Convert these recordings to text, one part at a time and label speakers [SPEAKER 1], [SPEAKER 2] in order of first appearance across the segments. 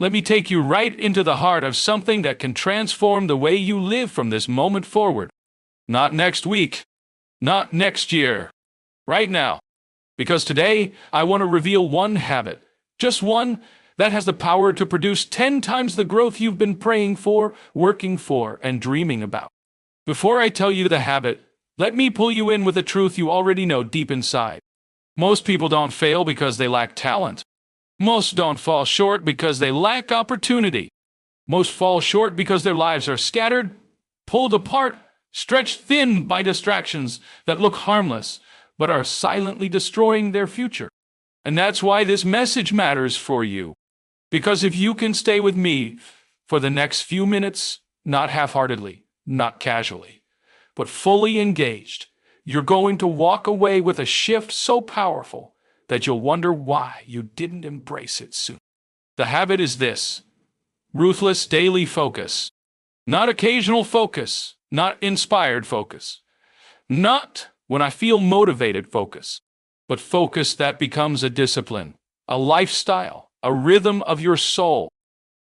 [SPEAKER 1] Let me take you right into the heart of something that can transform the way you live from this moment forward. Not next week, not next year, right now. Because today, I want to reveal one habit, just one, that has the power to produce 10 times the growth you've been praying for, working for, and dreaming about. Before I tell you the habit, let me pull you in with a truth you already know deep inside. Most people don't fail because they lack talent. Most don't fall short because they lack opportunity. Most fall short because their lives are scattered, pulled apart, stretched thin by distractions that look harmless, but are silently destroying their future. And that's why this message matters for you. Because if you can stay with me for the next few minutes, not half-heartedly, not casually, but fully engaged, you're going to walk away with a shift so powerful that you'll wonder why you didn't embrace it soon. The habit is this: ruthless daily focus. Not occasional focus, not inspired focus, not when I feel motivated focus, but focus that becomes a discipline, a lifestyle, a rhythm of your soul.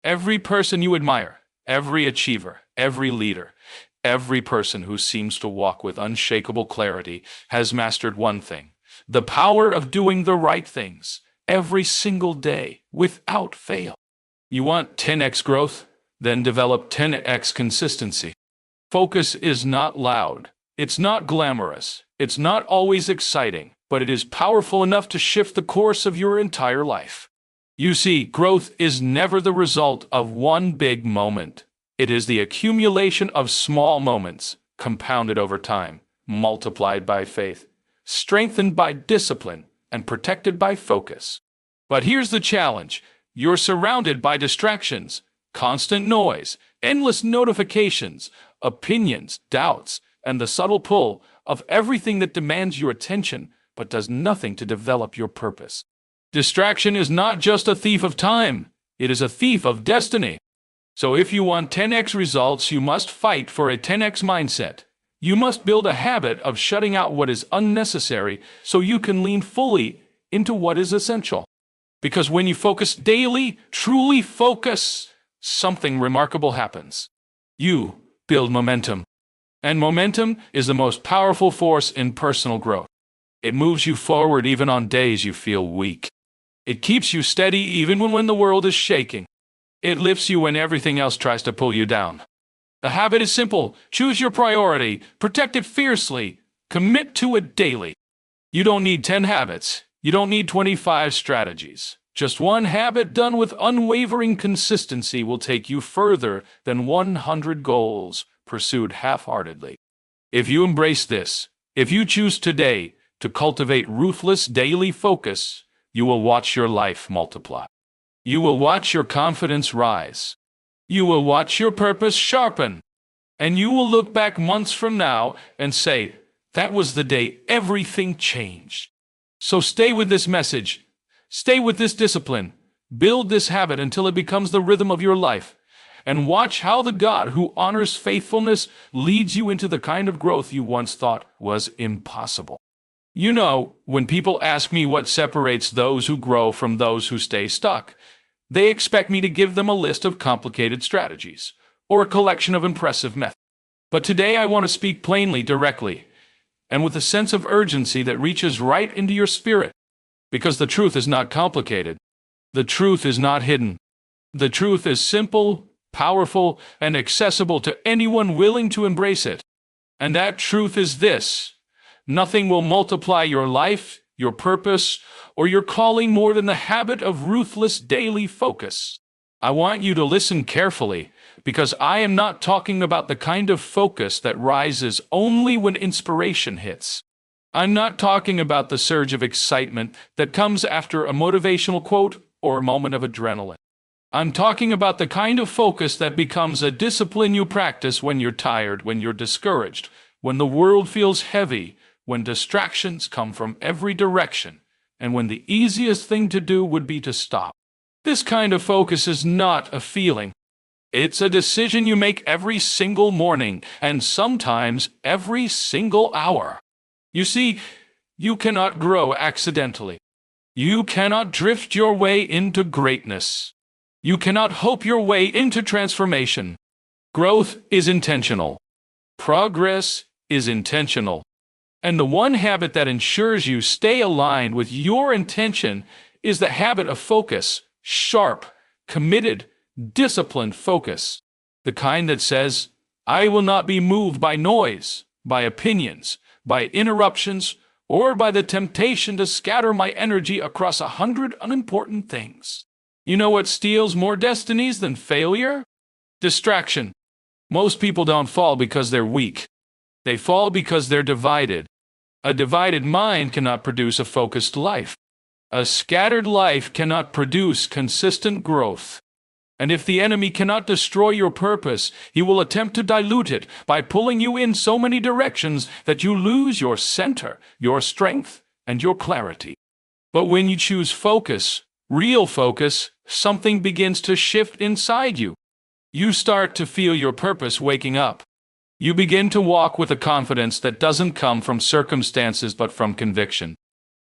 [SPEAKER 1] Every person you admire, every achiever, every leader, every person who seems to walk with unshakable clarity has mastered one thing: the power of doing the right things every single day without fail. You want 10x growth? Then develop 10x consistency. Focus is not loud. It's not glamorous. It's not always exciting, but it is powerful enough to shift the course of your entire life. You see, growth is never the result of one big moment. It is the accumulation of small moments, compounded over time, multiplied by faith, strengthened by discipline, and protected by focus. But here's the challenge. You're surrounded by distractions, constant noise, endless notifications, opinions, doubts, and the subtle pull of everything that demands your attention but does nothing to develop your purpose. Distraction is not just a thief of time, it is a thief of destiny. So if you want 10x results, you must fight for a 10x mindset. You must build a habit of shutting out what is unnecessary so you can lean fully into what is essential. Because when you focus daily, truly focus, something remarkable happens. You build momentum. And momentum is the most powerful force in personal growth. It moves you forward even on days you feel weak. It keeps you steady even when the world is shaking. It lifts you when everything else tries to pull you down. The habit is simple. Choose your priority, protect it fiercely, commit to it daily. You don't need 10 habits. You don't need 25 strategies. Just one habit done with unwavering consistency will take you further than 100 goals pursued half-heartedly. If you embrace this, if you choose today to cultivate ruthless daily focus, you will watch your life multiply. You will watch your confidence rise. You will watch your purpose sharpen. And you will look back months from now and say, that was the day everything changed. So stay with this message. Stay with this discipline. Build this habit until it becomes the rhythm of your life. And watch how the God who honors faithfulness leads you into the kind of growth you once thought was impossible. You know, when people ask me what separates those who grow from those who stay stuck, they expect me to give them a list of complicated strategies or a collection of impressive methods. But today I want to speak plainly, directly, and with a sense of urgency that reaches right into your spirit. Because the truth is not complicated. The truth is not hidden. The truth is simple, powerful, and accessible to anyone willing to embrace it. And that truth is this: nothing will multiply your life, your purpose, or your calling more than the habit of ruthless daily focus. I want you to listen carefully, because I am not talking about the kind of focus that rises only when inspiration hits. I'm not talking about the surge of excitement that comes after a motivational quote or a moment of adrenaline. I'm talking about the kind of focus that becomes a discipline you practice when you're tired, when you're discouraged, when the world feels heavy, when distractions come from every direction, and when the easiest thing to do would be to stop. This kind of focus is not a feeling. It's a decision you make every single morning, and sometimes every single hour. You see, you cannot grow accidentally. You cannot drift your way into greatness. You cannot hope your way into transformation. Growth is intentional. Progress is intentional. And the one habit that ensures you stay aligned with your intention is the habit of focus. Sharp, committed, disciplined focus. The kind that says, I will not be moved by noise, by opinions, by interruptions, or by the temptation to scatter my energy across 100 unimportant things. You know what steals more destinies than failure? Distraction. Most people don't fall because they're weak. They fall because they're divided. A divided mind cannot produce a focused life. A scattered life cannot produce consistent growth. And if the enemy cannot destroy your purpose, he will attempt to dilute it by pulling you in so many directions that you lose your center, your strength, and your clarity. But when you choose focus, real focus, something begins to shift inside you. You start to feel your purpose waking up. You begin to walk with a confidence that doesn't come from circumstances but from conviction.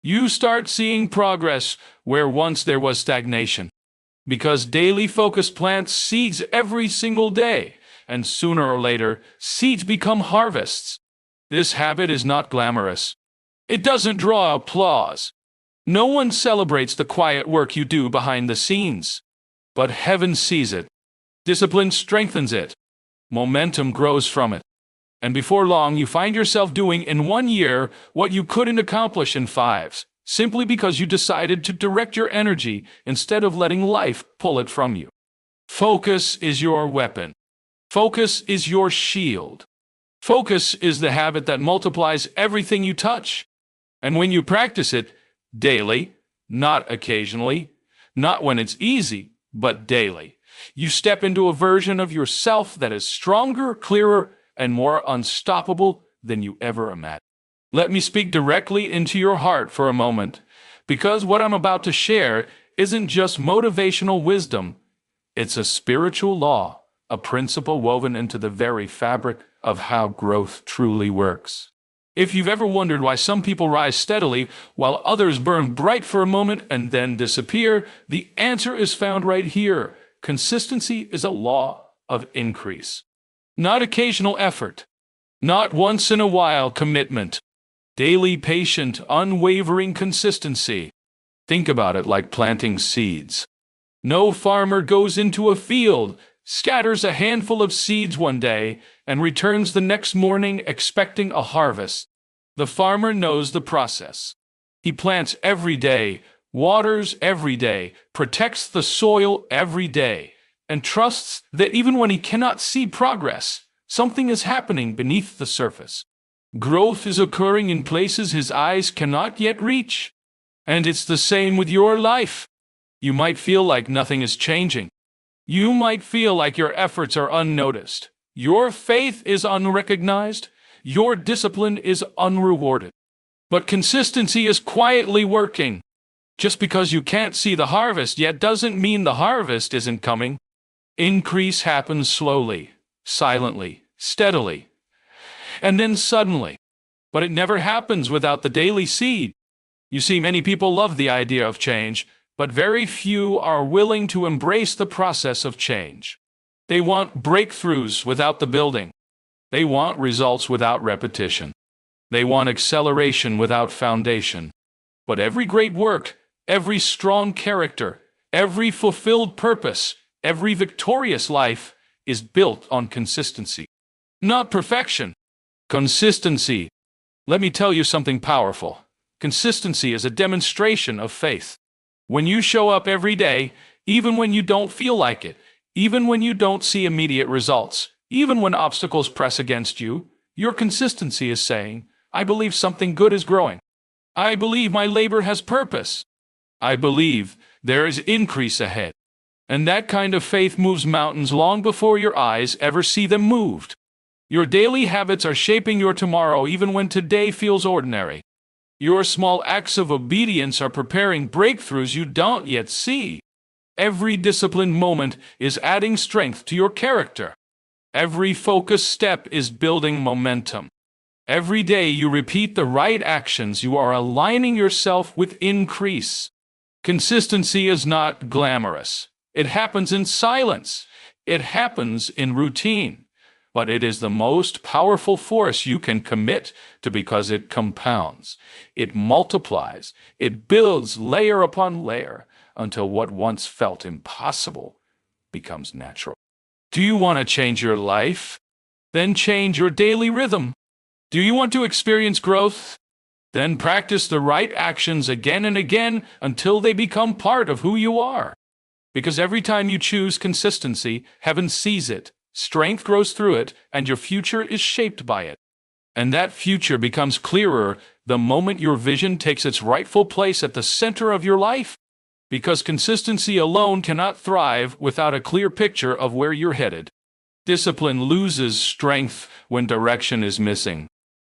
[SPEAKER 1] You start seeing progress where once there was stagnation. Because daily focus plants seeds every single day, and sooner or later, seeds become harvests. This habit is not glamorous. It doesn't draw applause. No one celebrates the quiet work you do behind the scenes. But heaven sees it. Discipline strengthens it. Momentum grows from it. And before long, you find yourself doing in 1 year what you couldn't accomplish in 5, simply because you decided to direct your energy instead of letting life pull it from you. Focus is your weapon. Focus is your shield. Focus is the habit that multiplies everything you touch. And when you practice it daily, not occasionally, not when it's easy, but daily, you step into a version of yourself that is stronger, clearer, and more unstoppable than you ever imagined. Let me speak directly into your heart for a moment, because what I'm about to share isn't just motivational wisdom. It's a spiritual law, a principle woven into the very fabric of how growth truly works. If you've ever wondered why some people rise steadily while others burn bright for a moment and then disappear, the answer is found right here. Consistency is a law of increase. Not occasional effort. Not once-in-a-while commitment. Daily, patient, unwavering consistency. Think about it like planting seeds. No farmer goes into a field, scatters a handful of seeds one day, and returns the next morning expecting a harvest. The farmer knows the process. He plants every day, waters every day, protects the soil every day, and trusts that even when he cannot see progress, something is happening beneath the surface. Growth is occurring in places his eyes cannot yet reach. And it's the same with your life. You might feel like nothing is changing. You might feel like your efforts are unnoticed. Your faith is unrecognized. Your discipline is unrewarded. But consistency is quietly working. Just because you can't see the harvest yet doesn't mean the harvest isn't coming. Increase happens slowly, silently, steadily, and then suddenly. But it never happens without the daily seed. You see, many people love the idea of change, but very few are willing to embrace the process of change. They want breakthroughs without the building. They want results without repetition. They want acceleration without foundation. But every great work, every strong character, every fulfilled purpose, every victorious life is built on consistency. Not perfection. Consistency. Let me tell you something powerful. Consistency is a demonstration of faith. When you show up every day, even when you don't feel like it, even when you don't see immediate results, even when obstacles press against you, your consistency is saying, I believe something good is growing. I believe my labor has purpose. I believe there is increase ahead. And that kind of faith moves mountains long before your eyes ever see them moved. Your daily habits are shaping your tomorrow even when today feels ordinary. Your small acts of obedience are preparing breakthroughs you don't yet see. Every disciplined moment is adding strength to your character. Every focused step is building momentum. Every day you repeat the right actions, you are aligning yourself with increase. Consistency is not glamorous. It happens in silence. It happens in routine. But it is the most powerful force you can commit to because it compounds. It multiplies. It builds layer upon layer until what once felt impossible becomes natural. Do you want to change your life? Then change your daily rhythm. Do you want to experience growth? Then practice the right actions again and again until they become part of who you are. Because every time you choose consistency, heaven sees it, strength grows through it, and your future is shaped by it. And that future becomes clearer the moment your vision takes its rightful place at the center of your life. Because consistency alone cannot thrive without a clear picture of where you're headed. Discipline loses strength when direction is missing.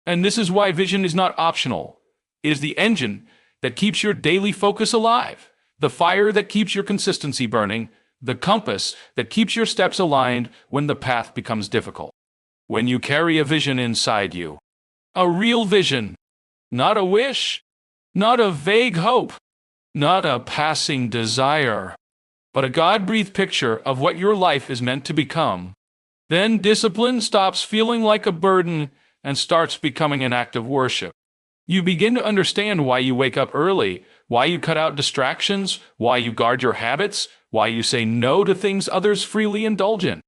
[SPEAKER 1] And this is why vision is not optional. It is the engine that keeps your daily focus alive, the fire that keeps your consistency burning, the compass that keeps your steps aligned when the path becomes difficult. When you carry a vision inside you, a real vision, not a wish, not a vague hope, not a passing desire, but a God-breathed picture of what your life is meant to become, then discipline stops feeling like a burden and starts becoming an act of worship. You begin to understand why you wake up early, why you cut out distractions, why you guard your habits, why you say no to things others freely indulge in.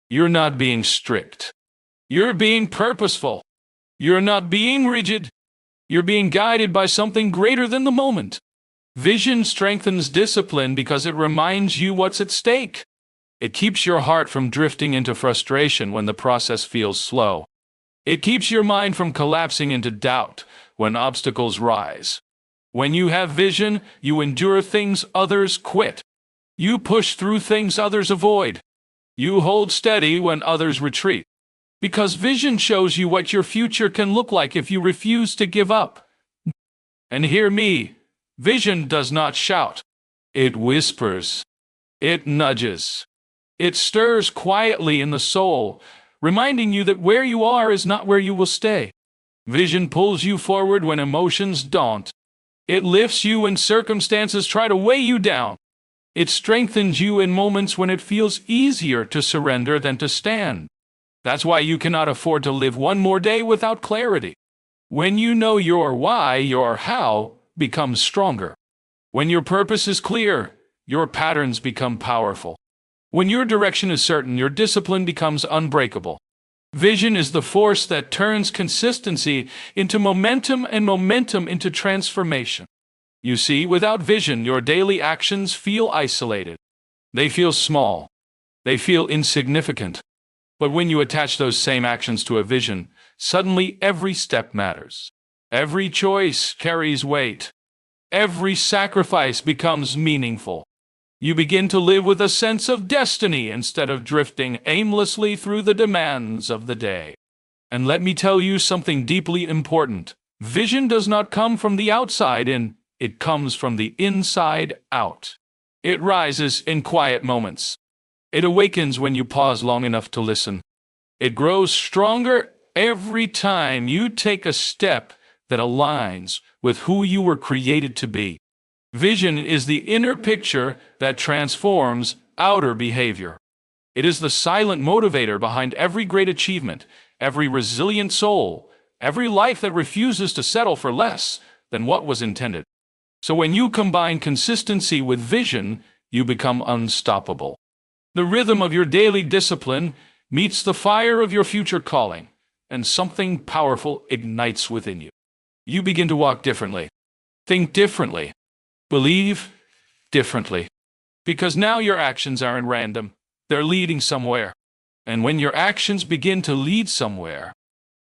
[SPEAKER 1] You're not being strict. You're being purposeful. You're not being rigid. You're being guided by something greater than the moment. Vision strengthens discipline because it reminds you what's at stake. It keeps your heart from drifting into frustration when the process feels slow. It keeps your mind from collapsing into doubt when obstacles rise. When you have vision, you endure things others quit. You push through things others avoid. You hold steady when others retreat. Because vision shows you what your future can look like if you refuse to give up. And hear me, vision does not shout. It whispers. It nudges. It stirs quietly in the soul, reminding you that where you are is not where you will stay. Vision pulls you forward when emotions don't. It lifts you when circumstances try to weigh you down. It strengthens you in moments when it feels easier to surrender than to stand. That's why you cannot afford to live one more day without clarity. When you know your why, your how becomes stronger. When your purpose is clear, your patterns become powerful. When your direction is certain, your discipline becomes unbreakable. Vision is the force that turns consistency into momentum and momentum into transformation. You see, without vision, your daily actions feel isolated. They feel small. They feel insignificant. But when you attach those same actions to a vision, suddenly every step matters. Every choice carries weight. Every sacrifice becomes meaningful. You begin to live with a sense of destiny instead of drifting aimlessly through the demands of the day. And let me tell you something deeply important. Vision does not come from the outside in, it comes from the inside out. It rises in quiet moments. It awakens when you pause long enough to listen. It grows stronger every time you take a step that aligns with who you were created to be. Vision is the inner picture that transforms outer behavior. It is the silent motivator behind every great achievement, every resilient soul, every life that refuses to settle for less than what was intended. So when you combine consistency with vision, you become unstoppable. The rhythm of your daily discipline meets the fire of your future calling, and something powerful ignites within you. You begin to walk differently, think differently, believe differently. Because now your actions aren't random. They're leading somewhere. And when your actions begin to lead somewhere,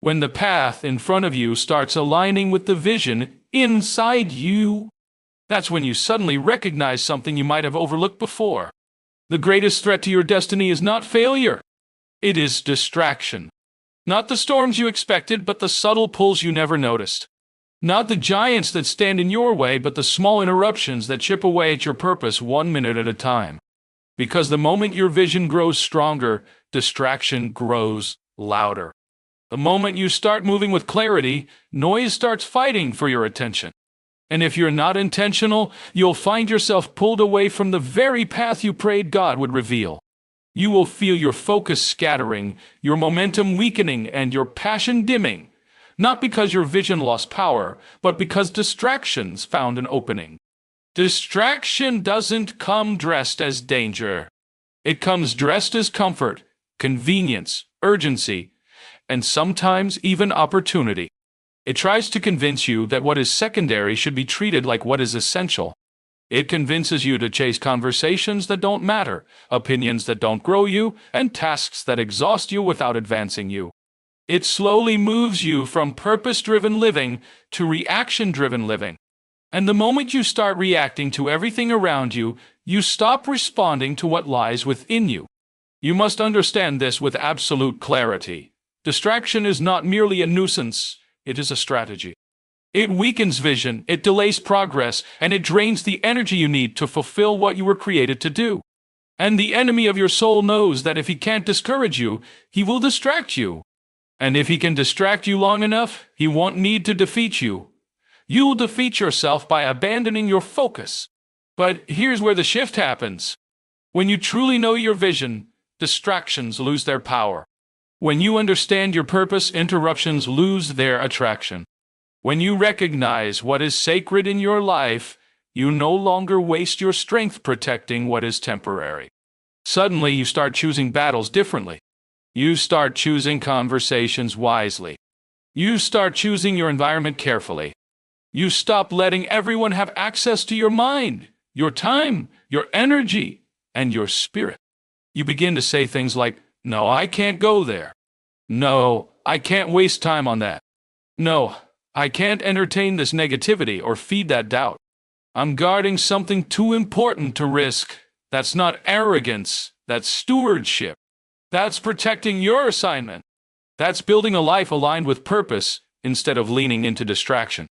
[SPEAKER 1] when the path in front of you starts aligning with the vision inside you, that's when you suddenly recognize something you might have overlooked before. The greatest threat to your destiny is not failure. It is distraction. Not the storms you expected, but the subtle pulls you never noticed. Not the giants that stand in your way, but the small interruptions that chip away at your purpose 1 minute at a time. Because the moment your vision grows stronger, distraction grows louder. The moment you start moving with clarity, noise starts fighting for your attention. And if you're not intentional, you'll find yourself pulled away from the very path you prayed God would reveal. You will feel your focus scattering, your momentum weakening, and your passion dimming, not because your vision lost power, but because distractions found an opening. Distraction doesn't come dressed as danger. It comes dressed as comfort, convenience, urgency, and sometimes even opportunity. It tries to convince you that what is secondary should be treated like what is essential. It convinces you to chase conversations that don't matter, opinions that don't grow you, and tasks that exhaust you without advancing you. It slowly moves you from purpose-driven living to reaction-driven living. And the moment you start reacting to everything around you, you stop responding to what lies within you. You must understand this with absolute clarity. Distraction is not merely a nuisance, it is a strategy. It weakens vision, it delays progress, and it drains the energy you need to fulfill what you were created to do. And the enemy of your soul knows that if he can't discourage you, he will distract you. And if he can distract you long enough, he won't need to defeat you. You'll defeat yourself by abandoning your focus. But here's where the shift happens. When you truly know your vision, distractions lose their power. When you understand your purpose, interruptions lose their attraction. When you recognize what is sacred in your life, you no longer waste your strength protecting what is temporary. Suddenly, you start choosing battles differently. You start choosing conversations wisely. You start choosing your environment carefully. You stop letting everyone have access to your mind, your time, your energy, and your spirit. You begin to say things like, "No, I can't go there. No, I can't waste time on that. No, I can't entertain this negativity or feed that doubt. I'm guarding something too important to risk." That's not arrogance, that's stewardship. That's protecting your assignment. That's building a life aligned with purpose instead of leaning into distraction.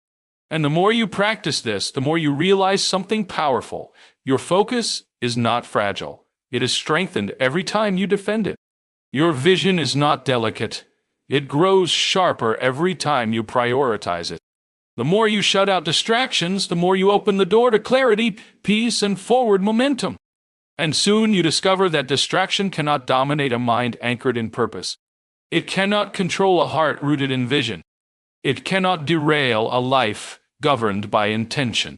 [SPEAKER 1] And the more you practice this, the more you realize something powerful. Your focus is not fragile. It is strengthened every time you defend it. Your vision is not delicate. It grows sharper every time you prioritize it. The more you shut out distractions, the more you open the door to clarity, peace, and forward momentum. And soon you discover that distraction cannot dominate a mind anchored in purpose. It cannot control a heart rooted in vision. It cannot derail a life governed by intention.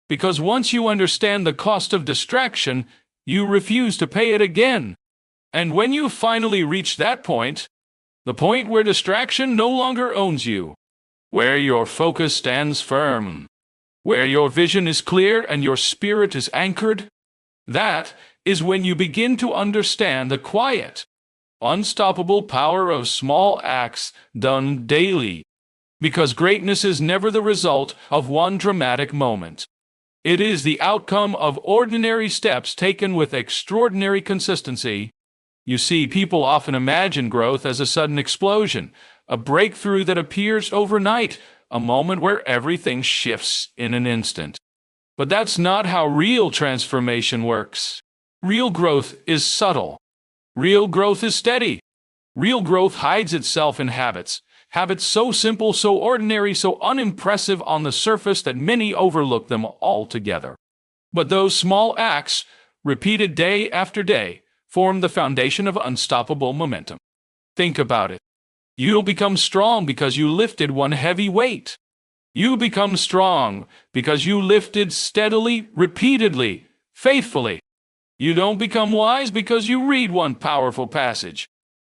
[SPEAKER 1] Because once you understand the cost of distraction, you refuse to pay it again. And when you finally reach that point, the point where distraction no longer owns you, where your focus stands firm, where your vision is clear and your spirit is anchored, that is when you begin to understand the quiet, unstoppable power of small acts done daily. Because greatness is never the result of one dramatic moment. It is the outcome of ordinary steps taken with extraordinary consistency. You see, people often imagine growth as a sudden explosion, a breakthrough that appears overnight, a moment where everything shifts in an instant. But that's not how real transformation works. Real growth is subtle. Real growth is steady. Real growth hides itself in habits. Habits so simple, so ordinary, so unimpressive on the surface that many overlook them altogether. But those small acts, repeated day after day, form the foundation of unstoppable momentum. Think about it. You'll become strong because you lifted one heavy weight. You become strong because you lifted steadily, repeatedly, faithfully. You don't become wise because you read one powerful passage.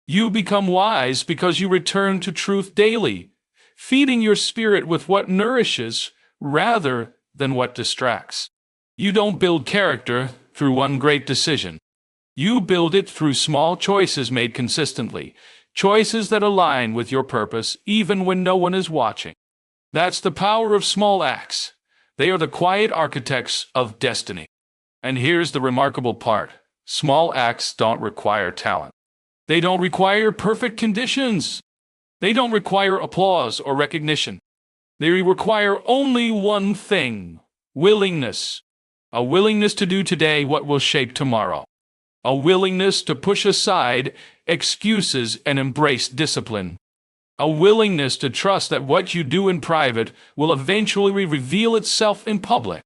[SPEAKER 1] You become wise because you return to truth daily, feeding your spirit with what nourishes rather than what distracts. You don't build character through one great decision. You build it through small choices made consistently, choices that align with your purpose even when no one is watching. That's the power of small acts. They are the quiet architects of destiny. And here's the remarkable part. Small acts don't require talent. They don't require perfect conditions. They don't require applause or recognition. They require only one thing: willingness. A willingness to do today what will shape tomorrow. A willingness to push aside excuses and embrace discipline. a willingness to trust that what you do in private will eventually reveal itself in public.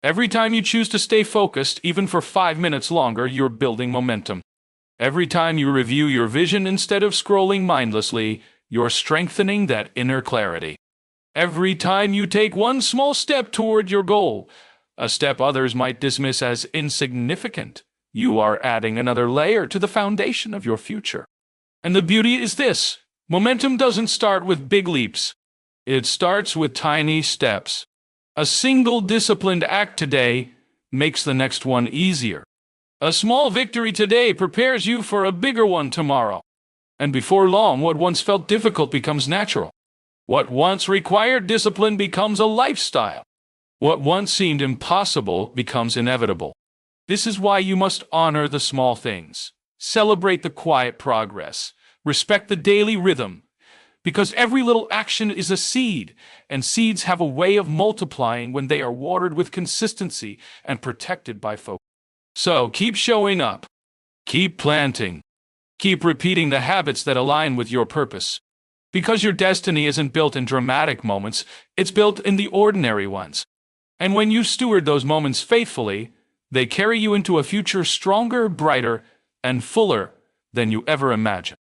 [SPEAKER 1] Every time you choose to stay focused, even for 5 minutes longer, you're building momentum. Every time you review your vision instead of scrolling mindlessly, you're strengthening that inner clarity. Every time you take one small step toward your goal, a step others might dismiss as insignificant, you are adding another layer to the foundation of your future. And the beauty is this: momentum doesn't start with big leaps. It starts with tiny steps. A single disciplined act today makes the next one easier. A small victory today prepares you for a bigger one tomorrow. And before long, what once felt difficult becomes natural. What once required discipline becomes a lifestyle. What once seemed impossible becomes inevitable. This is why you must honor the small things. Celebrate the quiet progress. Respect the daily rhythm. Because every little action is a seed, and seeds have a way of multiplying when they are watered with consistency and protected by focus. So keep showing up. Keep planting. Keep repeating the habits that align with your purpose. Because your destiny isn't built in dramatic moments, it's built in the ordinary ones. And when you steward those moments faithfully, they carry you into a future stronger, brighter, and fuller than you ever imagined.